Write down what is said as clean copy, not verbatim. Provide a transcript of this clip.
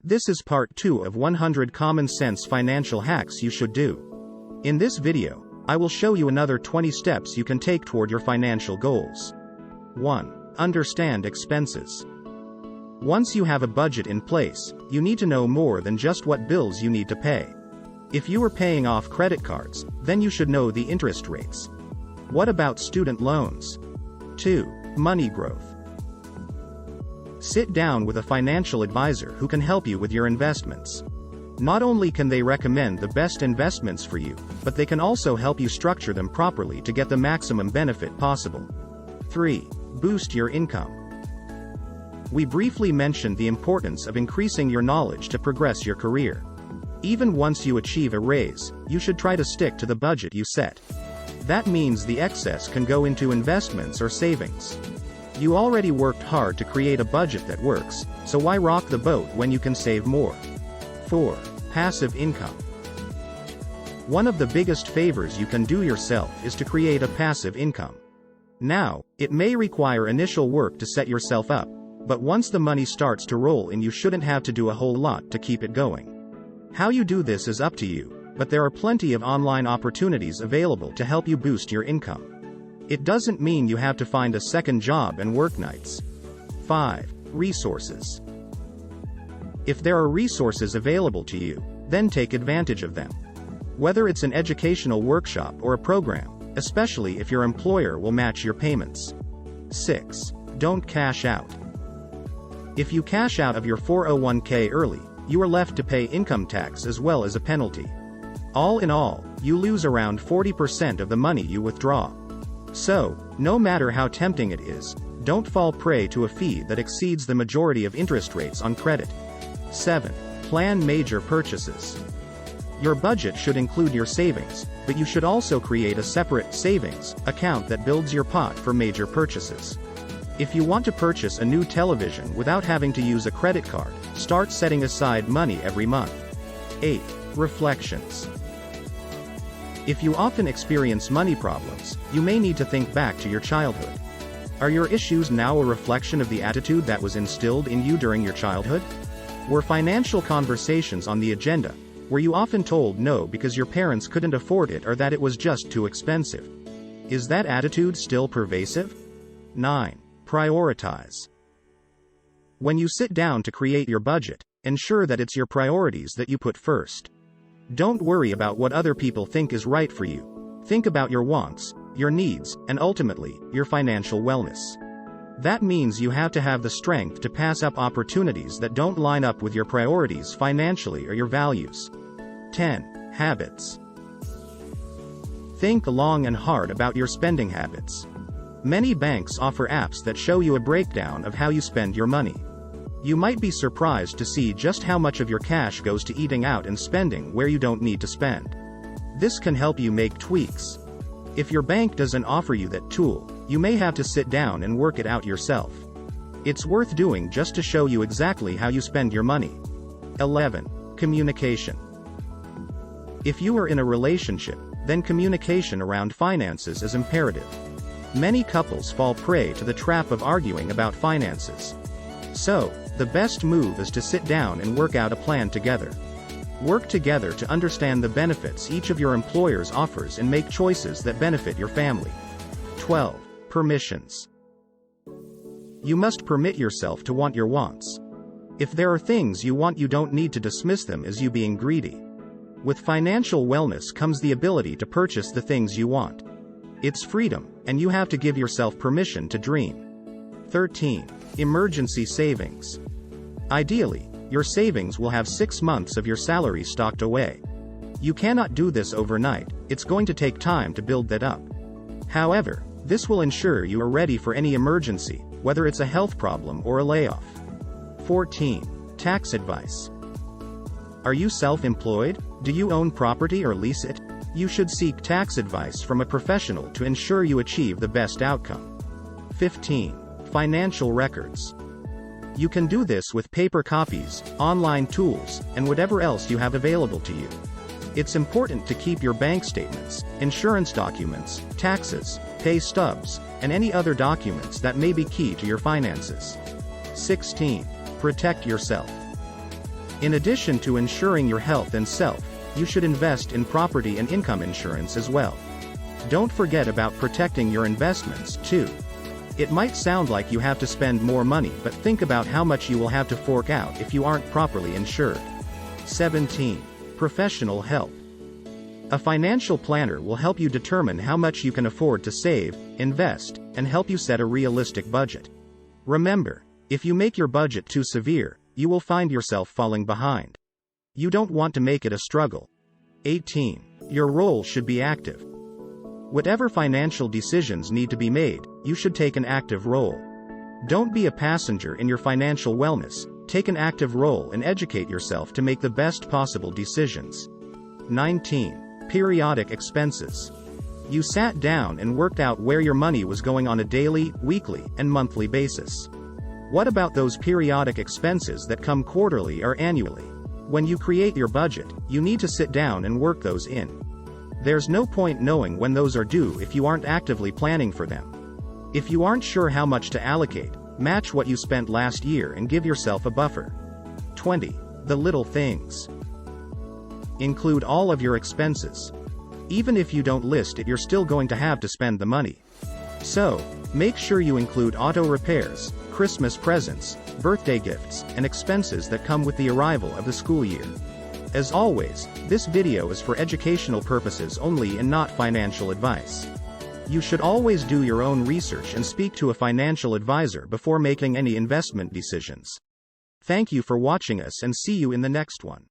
This is part 2 of 100 common sense financial hacks you should do. In this video, I will show you another 20 steps you can take toward your financial goals. 1. Understand expenses. Once you have a budget in place, you need to know more than just what bills you need to pay. If you are paying off credit cards, then you should know the interest rates. What about student loans? 2. Money growth. Sit down with a financial advisor who can help you with your investments. Not only can they recommend the best investments for you, but they can also help you structure them properly to get the maximum benefit possible. 3. Boost your income. We briefly mentioned the importance of increasing your knowledge to progress your career. Even once you achieve a raise, you should try to stick to the budget you set. That means the excess can go into investments or savings. You already worked hard to create a budget that works, so why rock the boat when you can save more? 4. Passive income. One of the biggest favors you can do yourself is to create a passive income. Now, it may require initial work to set yourself up, but once the money starts to roll in, you shouldn't have to do a whole lot to keep it going. How you do this is up to you, but there are plenty of online opportunities available to help you boost your income. It doesn't mean you have to find a second job and work nights. 5. Resources. If there are resources available to you, then take advantage of them. Whether it's an educational workshop or a program, especially if your employer will match your payments. 6. Don't cash out. If you cash out of your 401k early, you are left to pay income tax as well as a penalty. All in all, you lose around 40% of the money you withdraw. So, no matter how tempting it is, don't fall prey to a fee that exceeds the majority of interest rates on credit. 7. Plan major purchases. Your budget should include your savings, but you should also create a separate savings account that builds your pot for major purchases. If you want to purchase a new television without having to use a credit card, start setting aside money every month. 8. Reflections. If you often experience money problems, you may need to think back to your childhood. Are your issues now a reflection of the attitude that was instilled in you during your childhood? Were financial conversations on the agenda, were you often told no because your parents couldn't afford it or that it was just too expensive? Is that attitude still pervasive? 9. Prioritize. When you sit down to create your budget, ensure that it's your priorities that you put first. Don't worry about what other people think is right for you. Think about your wants, your needs, and ultimately, your financial wellness. That means you have to have the strength to pass up opportunities that don't line up with your priorities financially or your values. 10. Habits. Think long and hard about your spending habits. Many banks offer apps that show you a breakdown of how you spend your money. You might be surprised to see just how much of your cash goes to eating out and spending where you don't need to spend. This can help you make tweaks. If your bank doesn't offer you that tool, you may have to sit down and work it out yourself. It's worth doing just to show you exactly how you spend your money. 11. Communication. If you are in a relationship, then communication around finances is imperative. Many couples fall prey to the trap of arguing about finances. So, the best move is to sit down and work out a plan together. Work together to understand the benefits each of your employers offers and make choices that benefit your family. 12. Permissions. You must permit yourself to want your wants. If there are things you want, you don't need to dismiss them as you being greedy. With financial wellness comes the ability to purchase the things you want. It's freedom, and you have to give yourself permission to dream. 13. Emergency savings. Ideally, your savings will have 6 months of your salary stocked away. You cannot do this overnight, it's going to take time to build that up. However, this will ensure you are ready for any emergency, whether it's a health problem or a layoff. 14. Tax advice. Are you self-employed? Do you own property or lease it? You should seek tax advice from a professional to ensure you achieve the best outcome. 15. Financial records. You can do this with paper copies, online tools, and whatever else you have available to you. It's important to keep your bank statements, insurance documents, taxes, pay stubs, and any other documents that may be key to your finances. 16. Protect yourself. In addition to ensuring your health and self, you should invest in property and income insurance as well. Don't forget about protecting your investments, too. It might sound like you have to spend more money, but think about how much you will have to fork out if you aren't properly insured. 17. Professional help. A financial planner will help you determine how much you can afford to save, invest, and help you set a realistic budget. Remember, if you make your budget too severe, you will find yourself falling behind. You don't want to make it a struggle. 18. Your role should be active. Whatever financial decisions need to be made, you should take an active role. Don't be a passenger in your financial wellness, take an active role and educate yourself to make the best possible decisions. 19. Periodic expenses. You sat down and worked out where your money was going on a daily, weekly, and monthly basis. What about those periodic expenses that come quarterly or annually? When you create your budget, you need to sit down and work those in. There's no point knowing when those are due if you aren't actively planning for them. If you aren't sure how much to allocate, match what you spent last year and give yourself a buffer. 20. The little things. Include all of your expenses. Even if you don't list it, you're still going to have to spend the money. So, make sure you include auto repairs, Christmas presents, birthday gifts, and expenses that come with the arrival of the school year. As always, this video is for educational purposes only and not financial advice. You should always do your own research and speak to a financial advisor before making any investment decisions. Thank you for watching us and see you in the next one.